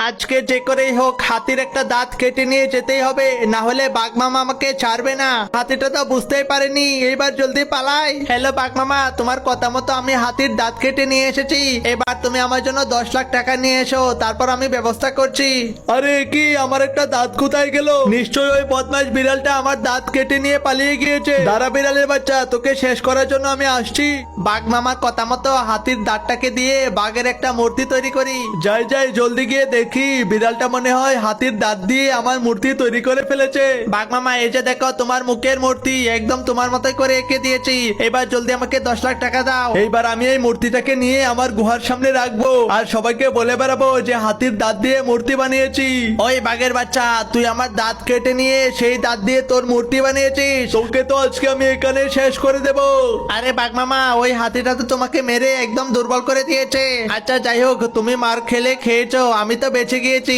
আজকে যে করেই হোক হাতির একটা দাঁত কেটে নিয়ে যেতেই হবে, না হলে বাঘ মামা আমাকে ছাড়বে না। হাতিটা তো বুঝতেই পারেনি, এইবার জলদি পালাই। হ্যালো বাঘ মামা, তোমার কথা মতো আমি হাতির দাঁত কেটে নিয়ে এসেছি। এবার তুমি আমার জন্য 10 লাখ টাকা নিয়ে এসো, তারপর আমি ব্যবস্থা করছি। আরে কি, আমার একটা দাঁত কোথায় গেল? নিশ্চয়ই ওই বদমাশ বিড়ালটা আমার দাঁত কেটে নিয়ে পালিয়ে গিয়েছে। দাঁড়া বিড়ালের বাচ্চা, তোকে শেষ করার জন্য আমি আসছি। বাঘ মামার কথা মতো হাতির দাঁতটাকে দিয়ে বাঘের একটা মূর্তি তৈরি করি। যাই যাই, জলদি গিয়ে দেখি, বিড়ালটা মনে হয় হাতির দাঁত দিয়ে আমার মূর্তি তৈরি করে ফেলেছে। বাঘ মামা, এই যে দেখো তোমার মুখের মূর্তি, একদম তোমার মতোই করে এঁকে দিয়েছি। এবার জলদি আমাকে 10 লাখ টাকা দাও। এইবার আমি এই মূর্তিটাকে নিয়ে আমার গুহার সামনে রাখবো, আর সবাইকে বলে বেড়াবো যে হাতির দাঁত দিয়ে মূর্তি বানিয়েছি। ওই বাঘের বাচ্চা, তুই আমার দাঁত কেটে নিয়ে সেই দাঁত দিয়ে তোর মূর্তি বানিয়েছিস, তোকে তো আজকে আমি এখানে শেষ করে দেব। আরে বাঘ মামা, ওই হাতিটা তো তোমাকে মেরে একদম দুর্বল করে দিয়েছে। আচ্ছা যাই হোক, তুমি মার খেলে খেয়েছো, আমি তো বেঁচে গিয়েছি।